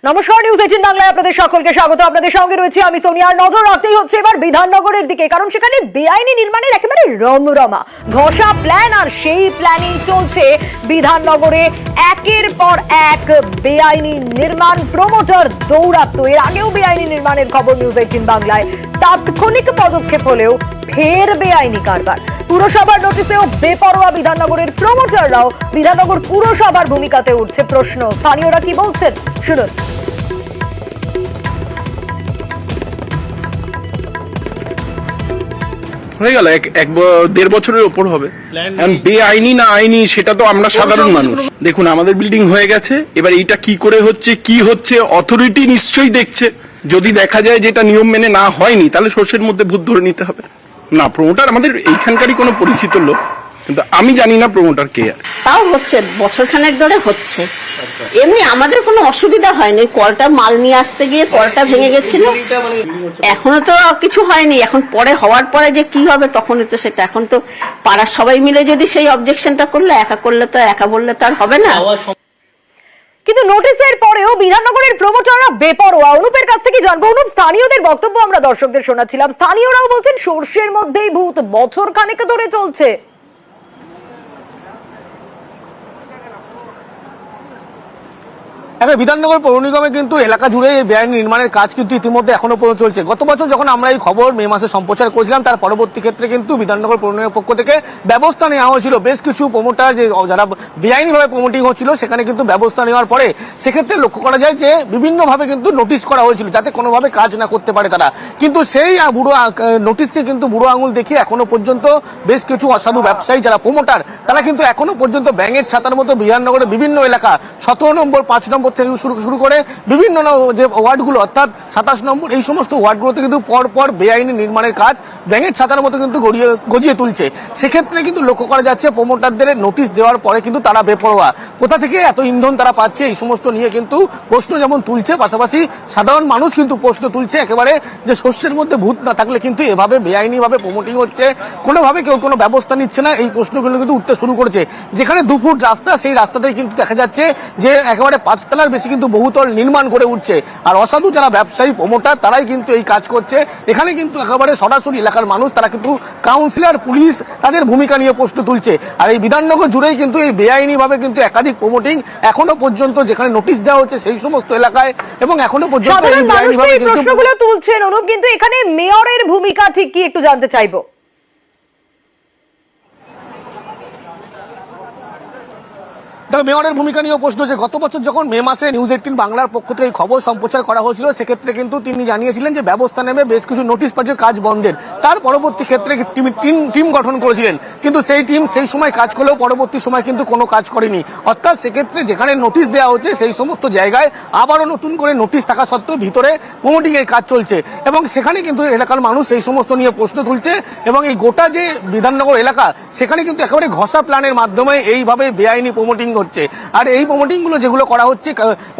নমস্কার, নিউজ 18 বাংলায় আপনাদের সকলকে স্বাগত। আপনাদের সঙ্গে রয়েছে আমি সোনিয়া। নজর রাখতেই হচ্ছে এবার বিধাননগরের দিকে, কারণ সেখানে বেআইনি নির্মাণের একেবারে রমরমা ঘষা প্ল্যান, আর সেই প্ল্যানিং চলছে বিধাননগরে। একের পর এক বেআইনি নির্মাণ, প্রমোটার দৌরাত্ম। এর আগেও বেআইনি নির্মাণের খবর নিউজ 18 বাংলায়। তাৎক্ষণিক পদক্ষেপ হলেও ফের বেআইনি কারবার। পুরসভার নোটিশেও বেপরোয়া বিধাননগরের প্রমোটাররাও। বিধাননগর পুরসভার ভূমিকাতে উঠছে প্রশ্ন। স্থানীয়রা কি বলছেন শুনুন। হয়ে গেল দেড় বছরের ওপর হবে। বেআইনি না আইনি সেটা তো আমরা সাধারণ মানুষ। দেখুন, আমাদের বিল্ডিং হয়ে গেছে, এবার এইটা কি করে হচ্ছে কি হচ্ছে অথরিটি নিশ্চয়ই দেখছে। যদি দেখা যায় যেটা নিয়ম মেনে না হয়নি, তাহলে সর্ষের মধ্যে ভূত ধরে নিতে হবে। না, প্রমোটার আমাদের এইখানকারই কোনো পরিচিত লোক, কিন্তু আমি জানি না প্রমোটার কে। তাও হচ্ছে, বছরখানেক ধরে হচ্ছে। এমনি আমাদের কোনো অসুবিধা হয়নি। কলটা মাল নিয়ে আসতে গিয়ে কলটা ভেঙে গেছিল, এখনো তো কিছু হয়নি। এখন পরে হওয়ার পরে যে কি হবে তখনই তো সেটা। এখন তো পাড়ার সবাই মিলে যদি সেই অবজেকশনটা করলে, একা করলে তো, একা বললে তো আর হবে না। কিন্তু নোটিশের পরেও বিধাননগরের প্রমোটাররা বেপরোয়া। অনুপের কাছ থেকে জানবো। অনুপ, স্থানীয়দের বক্তব্য আমরা দর্শকদের শোনাচ্ছিলাম। স্থানীয়রাও বলছেন সর্ষের মধ্যেই ভূত, বছর খানেক ধরে চলছে। বিধাননগর পৌর নিগমে কিন্তু এলাকা জুড়ে বেআইনি নির্মাণের কাজ কিন্তু ইতিমধ্যে এখনো পর্যন্ত চলছে। গত বছর যখন আমরা এই খবর মে মাসে সম্প্রচার করেছিলাম, তার পরবর্তী ক্ষেত্রে কিন্তু বিধাননগর পৌর নিগমের পক্ষ থেকে ব্যবস্থা নেওয়া হয়েছিল। বেশ কিছু প্রমোটার যারা বেআইনিভাবে প্রমোটিং হচ্ছিল, সেখানে কিন্তু ব্যবস্থা নেওয়ার পরে সেক্ষেত্রে লক্ষ্য করা যায় যে বিভিন্নভাবে কিন্তু নোটিশ করা হয়েছিল যাতে কোনোভাবে কাজ না করতে পারে তারা। কিন্তু সেই বুড়ো নোটিশকে কিন্তু বুড়ো আঙুল দেখিয়ে এখনো পর্যন্ত বেশ কিছু অসাধু ব্যবসায়ী যারা প্রমোটার, তারা কিন্তু এখনো পর্যন্ত ব্যাঙের ছাতার মতো বিধাননগরের বিভিন্ন এলাকা 17 নম্বর 5 নম্বর থেকে শুরু করে বিভিন্ন যে ওয়ার্ডগুলো, অর্থাৎ 27 নম্বর, এই সমস্ত ওয়ার্ডগুলোতে কিন্তু পর বেআইনি নির্মাণের কাজ ব্যাঙের ছাতার মতো কিন্তু গজিয়ে তুলছে। সেক্ষেত্রে কিন্তু লক্ষ্য করা যাচ্ছে প্রমোটারদের নোটিশ দেওয়ার পরে কিন্তু তারা বেপরোয়া। কোথা থেকে এত ইন্ধন তারা পাচ্ছে, এই সমস্ত নিয়ে কিন্তু প্রশ্ন যেমন তুলছে, পাশাপাশি সাধারণ মানুষ কিন্তু প্রশ্ন তুলছে একেবারে যে শস্যের মধ্যে ভূত না থাকলে কিন্তু এভাবে বেআইনি ভাবে প্রমোটিং হচ্ছে, কোনোভাবে কেউ কোনো ব্যবস্থা নিচ্ছে না। এই প্রশ্নগুলো কিন্তু উঠতে শুরু করেছে। যেখানে 2 ফুট রাস্তা, সেই রাস্তাতেই কিন্তু দেখা যাচ্ছে যে একেবারে 5 তলার বেশি কিন্তু বহুতল নির্মাণ করে উঠছে। আর অসাধু যারা ব্যবসায়ী প্রমোটার, তারাই কিন্তু এই কাজ করছে। এখানে কিন্তু একেবারে সরাসরি এলাকার মানুষ, তারা কিন্তু কাউন্সিলর, পুলিশ, তাদের ভূমিকা নিয়ে প্রশ্ন তুলছে। আর এই বিধাননগর জুড়েই কিন্তু এই বেআইনি ভাবে কিন্তু একাধিক প্রমোটিং এখনো পর্যন্ত, যেখানে নোটিশ দেওয়া হচ্ছে সেই সমস্ত এলাকায়, এবং এখনো পর্যন্ত এই বেআইনি ভাবে প্রশ্নগুলো তুলছেন অনুপ। কিন্তু এখানে মেয়রের ভূমিকা ঠিক কি একটু জানতে চাইবো। মেয়রের ভূমিকা নিয়েও প্রশ্ন যে গত বছর যখন মে মাসে নিউজ 18 বাংলার পক্ষ থেকে খবর সম্প্রচার করা হয়েছিল, সেক্ষেত্রে কিন্তু তিনি জানিয়েছিলেন যে ব্যবস্থা নেবে বেশ কিছু নোটিশ পাওয়ার কাজ বন্ধের। তার পরবর্তী ক্ষেত্রে টিম গঠন করেছিলেন, কিন্তু সেই টিম সেই সময় কাজ করলেও পরবর্তী সময় কিন্তু কোনো কাজ করেনি। অর্থাৎ সেক্ষেত্রে যেখানে নোটিশ দেওয়া হচ্ছে সেই সমস্ত জায়গায় আবারও নতুন করে নোটিশ থাকা সত্ত্বেও ভিতরে প্রমোটিং এর কাজ চলছে, এবং সেখানে কিন্তু এলাকার মানুষ সেই সমস্ত নিয়ে প্রশ্ন তুলছে। এবং এই গোটা যে বিধাননগর এলাকা, সেখানে কিন্তু একেবারে ঘষা প্ল্যানের মাধ্যমে এইভাবে বেআইনি প্রমোটিং হচ্ছে। আর এই প্রমোটিং গুলো যেগুলো করা হচ্ছে,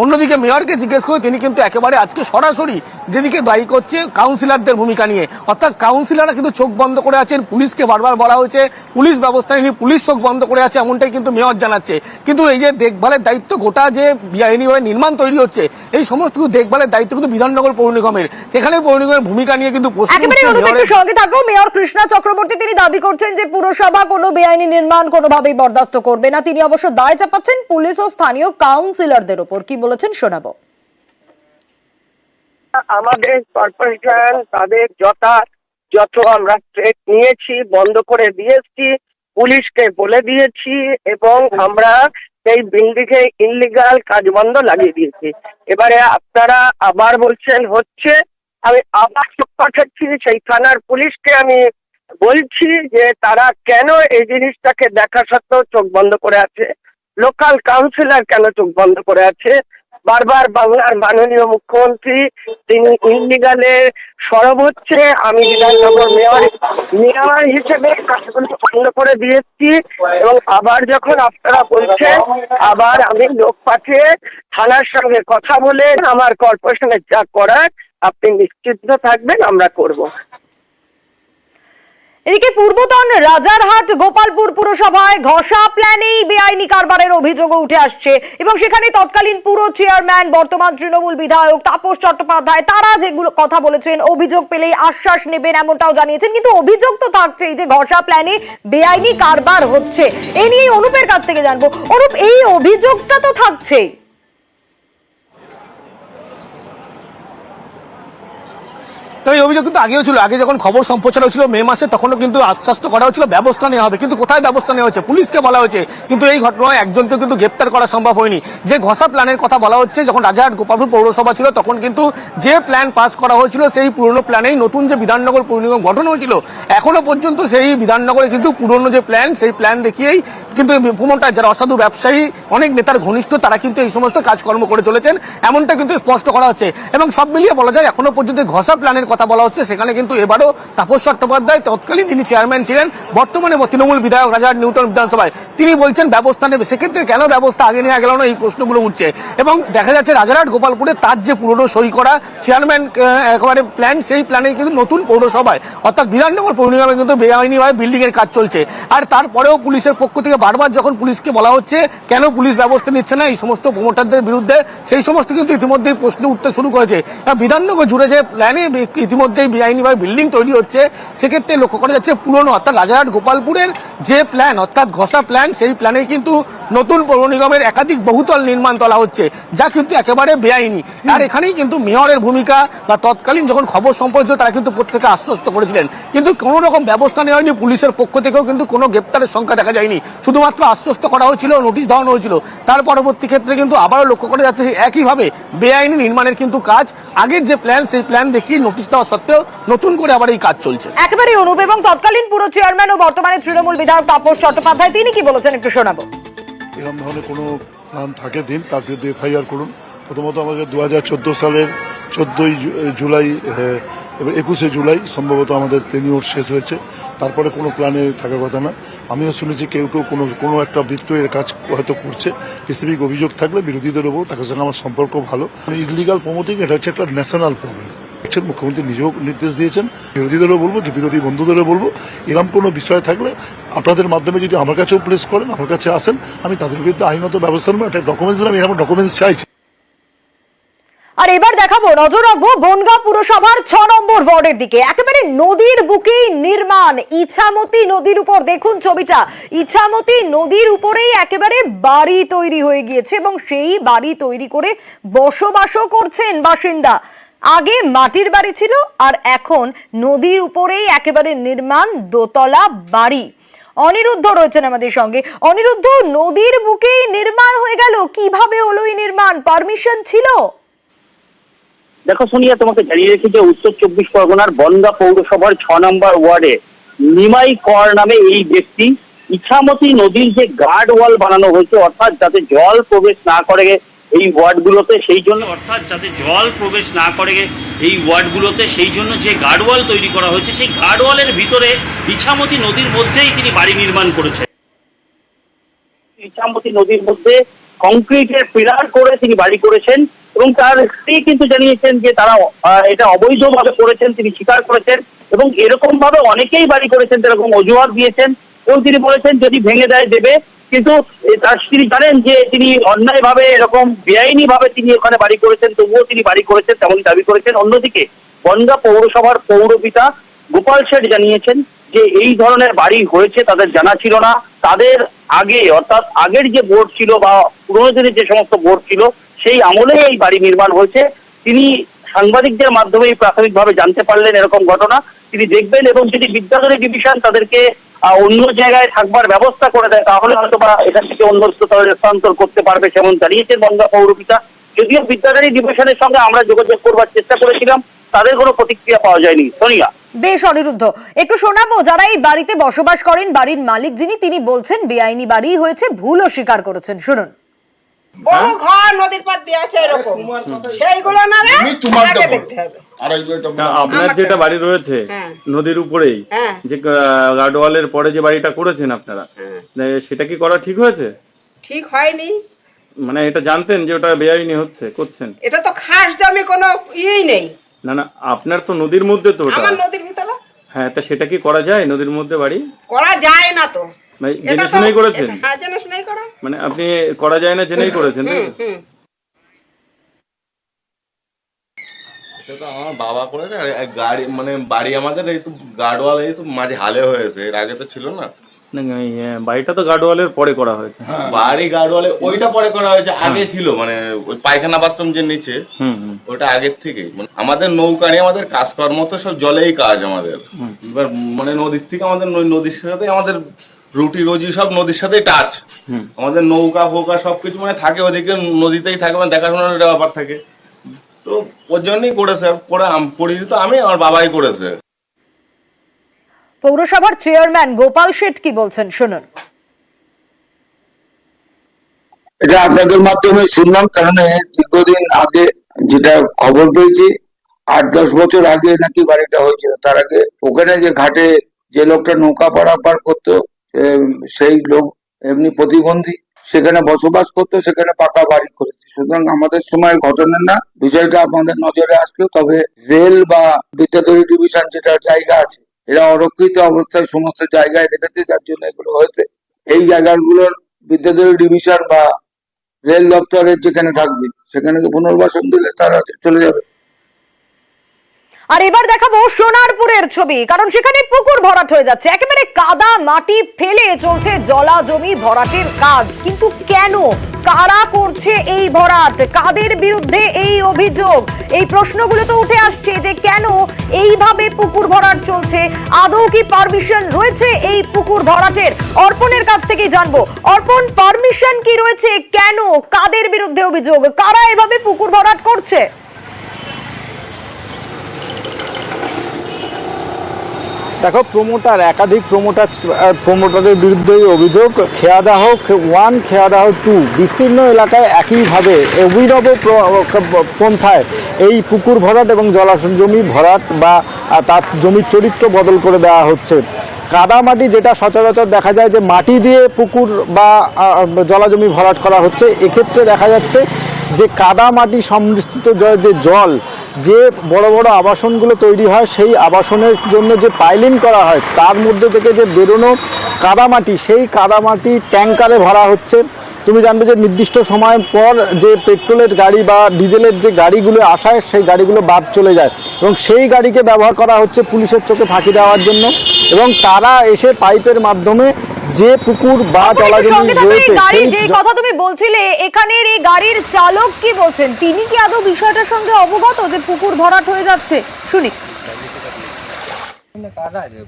অন্যদিকে মেয়রকে জিজ্ঞেস করে তিনি কিন্তু একেবারে আজকে সরাসরি যেদিকে দায়ী করছে কাউন্সিলরদের ভূমিকা নিয়ে। অর্থাৎ কাউন্সিলররা কিন্তু চোখ বন্ধ করে আছেন। পুলিশকে বারবার বলা হয়েছে পুলিশ ব্যবস্থা নিয়ে, পুলিশ চোখ বন্ধ করে আছে, এমনটাই কিন্তু মেয়র জানাচ্ছে। কিন্তু এই যে দেখভালের দায়িত্ব, গোটা যে বেআইনিভাবে নির্মাণ তৈরি হচ্ছে, এই সমস্ত দেখভালের দায়িত্ব কিন্তু বিধাননগর পৌর নিগমের। সেখানে পৌর নিগমের ভূমিকা নিয়ে কিন্তু সঙ্গে থাকো মেয়র কৃষ্ণা চক্রবর্তী। তিনি দাবি করছেন যে পুরসভা কোনো বেআইনি নির্মাণ কোনোভাবেই বরদাস্ত করবে না। তিনি অবশ্য দায় চাপাচ্ছেন পুলিশ ও স্থানীয় কাউন্সিলরদের উপর। কি বলেছেন শোনাবো। আমাদের কর্পোরেশন তাদের যত আমরা স্টেপ নিয়েছি, বন্ধ করে দিয়েছি, পুলিশকে বলে দিয়েছি, এবং আমরা সেই বিল্ডিংয়ে ইনলিগাল কাজ বন্ধ লাগিয়ে দিয়েছি। এবারে আপনারা আবার বলছেন হচ্ছে, আমি আবার পাঠাচ্ছি সেই থানার পুলিশকে। আমি বলছি যে তারা কেন এই জিনিসটাকে দেখা সত্ত্বেও চোখ বন্ধ করে আছে, লোকাল কাউন্সিলর কেন চোখ বন্ধ করে আছে। বারবার বাংলার মাননীয় মুখ্যমন্ত্রী তিনি ইনলিগালে সরব হচ্ছে। আমি বিধাননগর মেয়র হিসেবে কাজগুলো বন্ধ করে দিয়েছি, এবং আবার যখন আপনারা বলছেন, আবার আমি লোক পাঠিয়ে থানার সঙ্গে কথা বলে আমার কর্পোরেশনের যা করার আপনি নিশ্চিত থাকবেন আমরা করব। এদিকে পূর্বতন রাজারহাট গোপালপুর পুরসভায় ঘষা প্ল্যানেই বেআইনি কারবারের অভিযোগও উঠে আসছে এবং সেখানে তৎকালীন পুরো চেয়ারম্যান বর্তমান তৃণমূল বিধায়ক তাপস চট্টোপাধ্যায় তারা যেগুলো কথা বলেছেন অভিযোগ পেলেই আশ্বাস নেবেন এমনটাও জানিয়েছেন, কিন্তু অভিযোগ তো থাকছেই যে ঘষা প্ল্যানে বেআইনি কারবার হচ্ছে। এ নিয়ে অনুপের কাছ থেকে জানবো, অনুপ এই অভিযোগটা তো থাকছেই। তো এই অভিযোগ কিন্তু আগেও ছিল, আগে যখন খবর সম্প্রচার হয়েছিল মে মাসে তখনও কিন্তু আশ্বাস করা হয়েছিল ব্যবস্থা নেওয়া হবে, কিন্তু কোথায় ব্যবস্থা নেওয়া হচ্ছে? পুলিশকে বলা হয়েছে, কিন্তু এই ঘটনায় একজনকে কিন্তু গ্রেপ্তার করা সম্ভব হয়নি। যে ঘষা প্ল্যানের কথা বলা হচ্ছে, যখন রাজারহাট গোপালপুর পৌরসভা ছিল তখন কিন্তু যে প্ল্যান পাস করা হয়েছিল সেই পুরনো প্ল্যানেই নতুন যে বিধাননগর পৌর নিগম গঠন হয়েছিল, এখনো পর্যন্ত সেই বিধাননগরে কিন্তু পুরনো যে প্ল্যান সেই প্ল্যান দেখিয়েই কিন্তু প্রমোটার যারা অসাধু ব্যবসায়ী অনেক নেতার ঘনিষ্ঠ তারা কিন্তু এই সমস্ত কাজকর্ম করে চলেছেন, এমনটা কিন্তু স্পষ্ট করা হচ্ছে। এবং সব মিলিয়ে বলা যায় এখনো পর্যন্ত ঘষা প্ল্যানের কথা বলা হচ্ছে, সেখানে কিন্তু এবারও তাপস চট্টোপাধ্যায় তৎকালীন তিনি চেয়ারম্যান ছিলেন, বর্তমানে তৃণমূল বিধায়ক রাজারহাট নিউটাউন বিধানসভায়, তিনি বলছেন ব্যবস্থা নেবে। সেক্ষেত্রে কেন ব্যবস্থা আগে নেওয়া গেল না, এই প্রশ্নগুলো উঠছে। এবং দেখা যাচ্ছে রাজারহাট গোপালপুরে তার যে পুরনো সই করা চেয়ারম্যান একেবারে প্ল্যান, সেই প্ল্যানে কিন্তু নতুন পৌরসভায় অর্থাৎ বিধাননগর পৌর নিগমে কিন্তু বেআইনিভাবে বিল্ডিং এর কাজ চলছে। আর তারপরেও পুলিশের পক্ষ থেকে বারবার যখন পুলিশকে বলা হচ্ছে কেন পুলিশ ব্যবস্থা নিচ্ছে না এই সমস্ত প্রমোটারদের বিরুদ্ধে, সেই সমস্ত কিন্তু ইতিমধ্যেই প্রশ্ন উঠতে শুরু করেছে। বিধাননগর জুড়ে যে প্ল্যানে ইতিমধ্যেই বেআইনিভাবে বিল্ডিং তৈরি হচ্ছে, সেক্ষেত্রে লক্ষ্য করা যাচ্ছে পুরনো অর্থাৎ রাজারহাট গোপালপুরের যে প্ল্যান অর্থাৎ ঘষা প্ল্যান, সেই প্ল্যানে কিন্তু নতুন পৌর নিগমের একাধিক বহুতল নির্মাণ তোলা হচ্ছে, যা কিন্তু একেবারে বেআইনি। আর এখানেই কিন্তু মেয়রের ভূমিকা বা তৎকালীন যখন খবর সম্প্রচার তারা কিন্তু প্রত্যেকে আশ্বস্ত করেছিলেন, কিন্তু কোনো রকম ব্যবস্থা নেওয়া হয়নি। পুলিশের পক্ষ থেকেও কিন্তু কোনো গ্রেপ্তারের সংখ্যা দেখা যায়নি, শুধুমাত্র আশ্বস্ত করা হয়েছিল, নোটিশ দেওয়ানো হয়েছিল। তার পরবর্তী ক্ষেত্রে কিন্তু আবারও লক্ষ্য করা যাচ্ছে একইভাবে বেআইনি নির্মাণের কিন্তু কাজ, আগের যে প্ল্যান সেই প্ল্যান দেখিয়ে নোটিশ দেওয়া সত্ত্বেও নতুন করে আবার এই কাজ চলছে। একেবারে অনুপ, এবং তৎকালীন পুরো চেয়ারম্যান ও বর্তমানে তৃণমূল বিধায়ক তাপস চট্টোপাধ্যায় তিনি কি বলেছেন একটু শোনাবো। এরকম ধরনের কোনো প্ল্যান থাকে দিন, তার বিরুদ্ধে এফআইআর করুন। প্রথমত আমাদের 2014 সালের 14ই জুলাই এবার 21শে জুলাই সম্ভবত আমাদের টেনিওর শেষ হয়েছে, তারপরে কোনো প্ল্যানে থাকার কথা না। আমিও শুনেছি কেউ কোনো একটা বৃত্ত এর কাজ হয়তো করছে। স্পেসিফিক অভিযোগ থাকলে বিরোধীদের উপর তাদের সঙ্গে আমার সম্পর্ক ভালো। ইলিগাল প্রমোটিং এটা হচ্ছে একটা ন্যাশনাল প্রবলেম। মুখ্যমন্ত্রী নিজেও নির্দেশ দিয়েছেন, বিরোধীদেরও বলবো, যে বিরোধী বন্ধুদেরও বলবো, এরকম কোনো বিষয় থাকলে আপনাদের মাধ্যমে যদি আমার কাছেও প্রেস করেন, আমার কাছে আসেন, আমি তাদের বিরুদ্ধে আইনত ব্যবস্থা নেবো। একটা ডকুমেন্টস আমি এরকম ডকুমেন্টস চাইছি। আর এবার দেখাবো, নজর রাখবো বনগাঁ পুরসভার 6 নম্বর ওয়ার্ডের দিকে। একেবারে নদীর বুকেই নির্মাণ, ইছামতি নদীর উপর দেখুন ছবিটা, ইছামতি নদীর উপরেই একেবারে বাড়ি তৈরি হয়ে গিয়েছে এবং সেই বাড়ি তৈরি করে বসবাসও করছেন বাসিন্দা। আগে মাটির বাড়ি ছিল আর এখন নদীর উপরেই একেবারে নির্মাণ দোতলা বাড়ি। অনিরুদ্ধ রয়েছেন আমাদের সঙ্গে। অনিরুদ্ধ, নদীর বুকেই নির্মাণ হয়ে গেল, কিভাবে হলো এই নির্মাণ? পারমিশন ছিল? দেখো সোনিয়া, তোমাকে জানিয়ে রেখে যে উত্তর 24 পরগনার বনগাঁ পৌরসভার 6 নম্বর ওয়ার্ডে নিমাই কর নামে এই ব্যক্তি ইছামতি নদীর যে গার্ড ওয়াল বানানো হয়েছে, অর্থাৎ যাতে জল প্রবেশ না করে এই ওয়ার্ডগুলোতে, সেই জন্য সেই জন্য যে গার্ডওয়াল তৈরি করা হয়েছে, সেই গার্ডওয়ালের ভিতরে ইছামতি নদীর মধ্যেই তিনি বাড়ি নির্মাণ করেছেন। ইছামতি নদীর মধ্যে কংক্রিটের পিলার করে তিনি বাড়ি করেছেন এবং তার স্ত্রী কিন্তু জানিয়েছেন যে তারা এটা অবৈধভাবে করেছেন, তিনি স্বীকার করেছেন এবং এরকম ভাবে অনেকেই বাড়ি করেছেন, এরকম অজুহাত দিয়েছেন এবং তিনি বলেছেন যদি ভেঙে দেয় দেবে, কিন্তু তার স্ত্রী জানেন যে তিনি অন্যায়ভাবে এরকম বেআইনি ভাবে তিনি ওখানে বাড়ি করেছেন, তবুও তিনি বাড়ি করেছেন তেমনই দাবি করেছেন। অন্যদিকে বনগাঁ পৌরসভার পৌরপিতা গোপাল শেঠ জানিয়েছেন যে এই ধরনের বাড়ি হয়েছে তাদের জানা ছিল না, তাদের আগে অর্থাৎ আগের যে বোর্ড ছিল বা পুরোনো দিনের যে সমস্ত বোর্ড ছিল সেই আমলে এই বাড়ি নির্মাণ হয়েছে। তিনি সাংবাদিকদের মাধ্যমে প্রাথমিকভাবে জানতে পারলেন এরকম ঘটনা, তিনি দেখবেন এবং যদি বিদ্যাধরী ডিভিশন তাদেরকে অন্য জায়গায় থাকবার ব্যবস্থা করে দেয় তাহলে হয়তো বা এখান থেকে অন্য স্থানান্তর করতে পারবে, যেমন জানিয়েছেন বনগাঁ পৌরপিতা। যদিও বিদ্যাধরী ডিভিশনের সঙ্গে আমরা যোগাযোগ করবার চেষ্টা করেছিলাম, তাদের কোনো প্রতিক্রিয়া পাওয়া যায়নি। সোনিয়া, বেশ অনিরুদ্ধ, একটু শোনাবো যারা এই বাড়িতে বসবাস করেন, বাড়ির মালিক যিনি তিনি বলছেন বেআইনি বাড়ি হয়েছে, ভুলও স্বীকার করেছেন, শুনুন। বহু ঘর নদীর পার দিয়ে আছে এরকম, সেইগুলো না রে আগে দেখতে হবে। আপনার যেটা বাড়ি রয়েছে নদীর উপরেই, যে গার্ডওয়ালের পরে যে বাড়িটা করেছেন আপনারা, সেটা কি করা ঠিক হয়েছে? ঠিক হয়নি, মানে এটা জানতেন যে ওটা বেআইনি হচ্ছে করছেন? এটা তো খাস জমি, কোনো ইয়েই নেই। না না, আপনার তো নদীর মধ্যে তো ওটা। আমার নদীর ভিতরে। হ্যাঁ, তা সেটা কি করা যায় নদীর মধ্যে বাড়ি? করা যায় না তো। মানে এটা জেনে তো- শুনেই করেছেন? হ্যাঁ, জেনে শুনেই করা। মানে আপনি করা যায় না জেনেই করেছেন, তাই তো? সেটা তো আমার বাবা করেছে। আর এক গাড়ি মানে বাড়ি আমাদের এই তো গার্ডওয়াল এই তো মাঝে হালে হয়েছে, এর আগে তো ছিল না। না, এই, বাড়িটা তো গার্ডওয়ালের পরে করা হয়েছে। বাড়ি গার্ডওয়ালে ওইটা পরে করা হয়েছে, আগে ছিল মানে ওই পায়খানা বাথরুম যে নিচে ওটা আগের থেকেই। মানে আমাদের নৌকা নিয়ে আমাদের কাজকর্ম তো সব জলেই কাজ আমাদের। এবার মানে নদীর থেকে আমাদের নদীর সাথে আমাদের রুটি রোজি সব নদীর সাথেই টাচ। আমাদের নৌকা ফৌকা সবকিছু মানে থাকে ওদিকে, নদীতেই থাকে, মানে দেখাশোনার একটা ব্যাপার থাকে। তো ওর জন্যই করেছে, করিনি তো আমি, আমার বাবাই করেছে। পৌরসভার চেয়ারম্যান গোপাল শেঠ কি বলছেন শুনুন। এটা আপনাদের মাধ্যমে শুনলাম, কারণ দীর্ঘদিন আগে যেটা খবর পেয়েছি 8-10 বছর আগে নাকি বাড়িটা হয়েছিল। তার আগে ওখানে যে ঘাটে যে লোকটা নৌকা পারাপার করতো সেই লোক এমনি প্রতিবন্ধী, সেখানে বসবাস করতো, সেখানে পাকা বাড়ি করেছে। সুতরাং আমাদের সময়ের ঘটনা না, বিষয়টা আমাদের নজরে আসলো। তবে রেল বা বিদ্যাধরী ডিভিশন যেটা জায়গা আছে, এরা অরক্ষিত অবস্থায় সমস্ত জায়গায় রেখেছে, যার জন্য এগুলো হয়েছে। এই জায়গাগুলোর বিদ্যাধরী ডিভিশন বা রেল দপ্তরের যেখানে থাকবে সেখানে পুনর্বাসন দিলে তারা চলে যাবে। আর এবার দেখাবো সোনারপুরের ছবি, কারণ সেখানে পুকুর ভরাট হয়ে যাচ্ছে, একেবারে কাদা মাটি ফেলে চলছে জলা জমি ভরাটের কাজ। কিন্তু কেন, কারা করছে এই ভরাট, কাদের বিরুদ্ধে এই অভিযোগ, এই প্রশ্নগুলো তো উঠে আসছে যে কেন এইভাবে পুকুর ভরাট চলছে, আদৌ কি পারমিশন রয়েছে এই পুকুর ভরাটের? অর্পণের কাছ থেকে জানবো, অর্পণ, পারমিশন কি রয়েছে, কেন, কাদের বিরুদ্ধে অভিযোগ, কারা এভাবে পুকুর ভরাট করছে? দেখো, একাধিক প্রমোটারের বিরুদ্ধে অভিযোগ। খেয়াদাহ 1, খেয়াদাহ 2 বিস্তীর্ণ এলাকায় একইভাবে অভিনব পন্থায় এই পুকুর ভরাট এবং জমি ভরাট বা তার জমির চরিত্র বদল করে দেওয়া হচ্ছে। কাদামাটি যেটা সচরাচর দেখা যায় যে মাটি দিয়ে পুকুর বা জলাজমি ভরাট করা হচ্ছে, এক্ষেত্রে দেখা যাচ্ছে যে কাদা মাটি সমৃদ্ধ যে জল, যে বড় বড় আবাসনগুলো তৈরি হয় সেই আবাসনের জন্য যে পাইলিং করা হয়, তার মধ্যে থেকে যে বেরোনো কাদামাটি, সেই কাদামাটি ট্যাঙ্কারে ভরা হচ্ছে। তুমি জানবে যে নির্দিষ্ট সময় পর যে পেট্রোলের গাড়ি বা ডিজেলের যে গাড়িগুলো আসায় সেই গাড়িগুলো বাদ চলে যায়, এবং সেই গাড়িকে ব্যবহার করা হচ্ছে পুলিশের চোখে ফাঁকি দেওয়ার জন্য। এবং তারা এসে পাইপের মাধ্যমে যে পুকুর বা জলাজমি রয়েছে, যে কথা তুমি বলছিলে, এখানের এই গাড়ির চালক কি বলছেন, তিনি কি আদৌ বিষয়টার সঙ্গে অবগত যে পুকুর ভরাট হয়ে যাচ্ছে? শুনি। কাদা আছে,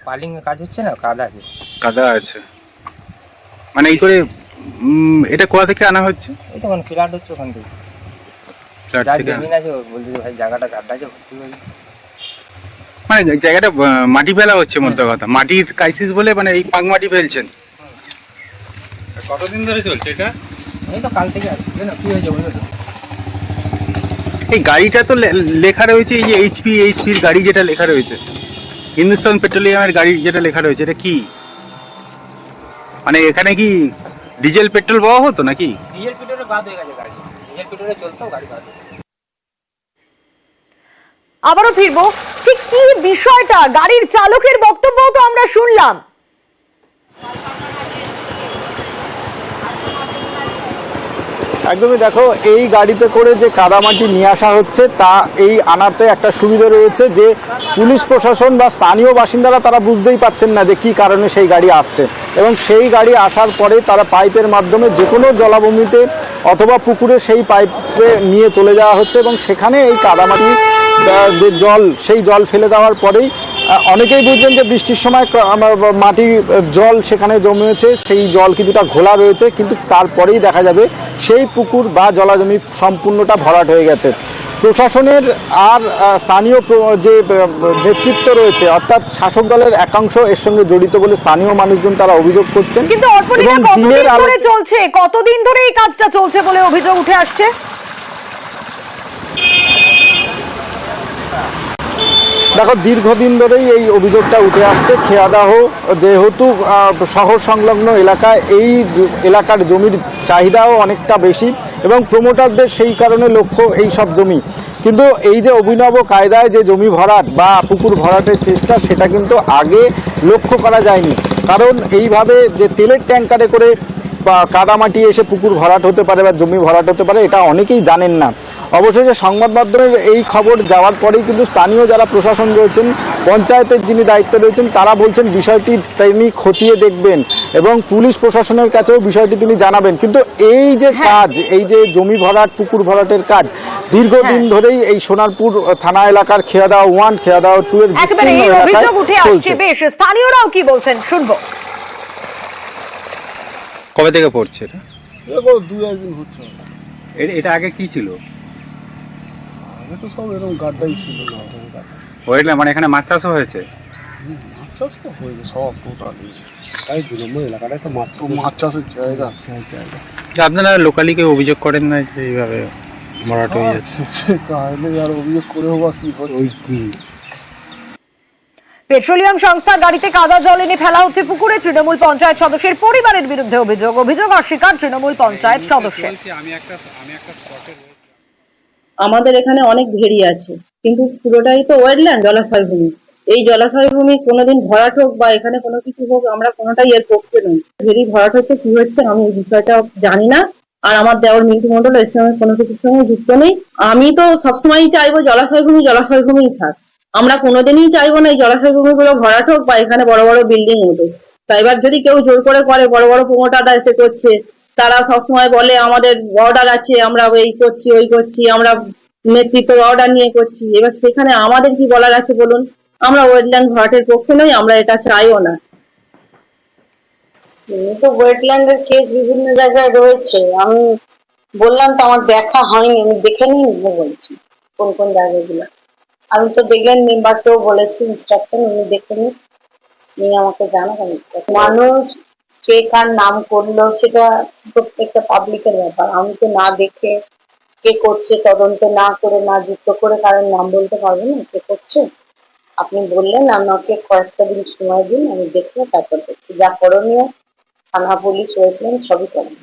পালিং কাজ হচ্ছে না, কাদা আছে মানে এই করে এটা কোথা থেকে আনা হচ্ছে? এই তো মানে ফ্ল্যাট হচ্ছে ওখান থেকে, ফ্ল্যাট থেকে জমিন আছে, বলতে ভাই জায়গাটা গাড্ডা আছে, ভর্তি হয়ে মানে জায়গাটা মাটি ফেলা হচ্ছে। মোদ্দা কথা মাটির ক্রাইসিস বলে মানে এই পাক মাটি ফেলছেন। কতদিন ধরে চলছে এটা? এই তো কাল থেকে আসছে। কেন, কি হয়েছে বলো তো? এই গাড়িটা তো লেখা রয়েছে, এই যে এইচপির গাড়ি যেটা লেখা রয়েছে, হিন্দুস্তান পেট্রোলিয়ামের গাড়ি যেটা লেখা রয়েছে, এটা কি মানে এখানে কি ডিজেল পেট্রোল পাওয়া হতো নাকি? ডিজেল পেট্রোলে বাদ হয়ে গেছে গাড়ি, ডিজেল পেট্রোলে চলতো, গাড়ি বাদ। আবারও ফিরবো, ঠিক কি বিষয়টা, গাড়ির চালকের বক্তব্য তো আমরা শুনলাম। একদমই, দেখো, এই গাড়িতে করে যে কাদামাটি নিয়ে আসা হচ্ছে, তা এই আনাতে একটা সুবিধা রয়েছে যে পুলিশ প্রশাসন বা স্থানীয় বাসিন্দারা তারা বুঝতেই পারছেন না যে কি কারণে সেই গাড়ি আসছে, এবং সেই গাড়ি আসার পরে তারা পাইপের মাধ্যমে যে কোনো জলাভূমিতে অথবা পুকুরে সেই পাইপে নিয়ে চলে যাওয়া হচ্ছে, এবং সেখানে এই কাদামাটি যে জল, সেই জল ফেলে দেওয়ার পরেই অনেকেই বুঝছেন যে বৃষ্টির সময় মাটি জল সেখানে জমেছে, সেই জল কিছুটা ঘোলা রয়েছে, কিন্তু তারপরেই দেখা যাবে সেই পুকুর বা জলাজমি সম্পূর্ণটা ভরাট হয়ে গেছে। প্রশাসনের আর স্থানীয় যে নেতৃত্ব রয়েছে, অর্থাৎ শাসক দলের একাংশ এর সঙ্গে জড়িত বলে স্থানীয় মানুষজন তারা অভিযোগ করছেন। কিন্তু কতদিন ধরে চলছে, কতদিন ধরে এই কাজটা চলছে বলে অভিযোগ উঠে আসছে? দেখো, দীর্ঘদিন ধরেই এই অভিযোগটা উঠে আসছে। খেয়াদাহ যেহেতু শহর সংলগ্ন এলাকায়, এই এলাকার জমির চাহিদাও অনেকটা বেশি এবং প্রমোটারদের সেই কারণে লক্ষ্য এই সব জমি। কিন্তু এই যে অভিনব কায়দায় যে জমি ভরাট বা পুকুর ভরাটের চেষ্টা, সেটা কিন্তু আগে লক্ষ্য করা যায়নি। কারণ এইভাবে যে তেলের ট্যাঙ্কারে করে বা কাদামাটি এসে পুকুর ভরাট হতে পারে বা জমি ভরাট হতে পারে, এটা অনেকেই জানেন না। অবশেষে সংবাদ মাধ্যমের এই খবর যাওয়ার পরেই কিন্তু স্থানীয় যারা প্রশাসন রয়েছেন, পঞ্চায়েতের যিনি দায়িত্বে রয়েছেন, তারা বলছেন বিষয়টি তিনি খতিয়ে দেখবেন এবং পুলিশ প্রশাসনের কাছেও বিষয়টি তিনি জানাবেন। কিন্তু এই যে কাজ, এই যে জমি ভরাট পুকুর ভরাটের কাজ দীর্ঘদিন ধরেই এই সোনারপুর থানা এলাকার খেয়াদাহ 1 খেয়াদাহ 2 এর একেবারে এই অভিযোগ উঠে আসছে। বেশ, স্থানীয়রাও কি বলছেন শুনবো। কবে থেকে পড়ছে এটা? দেখো 2-1 হচ্ছে। এটা আগে কি ছিল? আগে তো সব এরকম গাড্ডাই ছিল না। ওইটা মানে এখানে মাছ চাষও হয়েছে? মাছ চাষ তো হয়েছে সব টোটালি। তাই 2 নম্বর এলাকাটায় তো মাছ চাষের জায়গা। আপনারা লোকালি কেউ অভিযোগ করেন না যে এইভাবে ভরাট হয়ে যাচ্ছে? তাহলে আর অভিযোগ করেও বা কি হচ্ছে? পেট্রোলিয়াম সংস্থার গাড়িতে কাদা জল এনে ফেলা হচ্ছে পুকুরে। তৃণমূল পঞ্চায়েত সদস্যের পরিবারের বিরুদ্ধে অভিযোগ অস্বীকার তৃণমূল পঞ্চায়েত সদস্যের। আমাদের এখানে অনেক ভেড়ি আছে, কিন্তু পুরোটাই তো ওয়েটল্যান্ড, জলাশয় ভূমি। এই জলাশয় ভূমি কোনোদিন ভরাট হোক বা এখানে কোনো কিছু হোক, আমরা কোনোটাই এর পক্ষে নই। ভেড়ি ভরাট হচ্ছে কি হচ্ছে আমি এই বিষয়টা জানি না। আর আমার দেওয়ার মিন্টু মন্ডল এর সঙ্গে কোনো কিছুর সঙ্গে যুক্ত নেই। আমি তো সবসময়ই চাইবো জলাশয় ভূমি থাক। আমরা কোনোদিনই চাইবো না এই জলাশয় ভূমিগুলো ভরাট হোক বা এখানে বড় বড় বিল্ডিং উঠুক। তা এবার যদি কেউ জোর করে বড় বড় প্রমোটাররা এসে করছে, তারা সবসময় বলে আমাদের অর্ডার আছে, আমরা এই করছি ওই করছি, আমরা নেতৃত্ব অর্ডার নিয়ে করছি। এবার সেখানে আমাদের কি বলার আছে বলুন? আমরা ওয়েটল্যান্ড ভরাটের পক্ষে নই, আমরা এটা চাইও না। তো ওয়েটল্যান্ডের কেস বিভিন্ন জায়গায় রয়েছে, আমি বললাম তো আমার দেখা হয়নি, আমি দেখে নিই বলছি কোন কোন জায়গাগুলো। আমি তো দেখলেন মেম্বারকেও বলেছি ইনস্ট্রাকশন, উনি দেখে নিয়ে আমাকে জানাবেন। মানুষ কে কার নাম করলো সেটা প্রত্যেকটা পাবলিকের ব্যাপার। আমি তো না দেখে কে করছে তদন্ত না করে, না যুক্ত করে কারণ নাম বলতে পারবো না কে করছে। আপনি বললেন, আমাকে কয়েকটা দিন সময় দিন, আমি দেখবো, তারপর দেখছি যা করণীয় থানা পুলিশ ওয়েটল্যান্ড সবই করবো।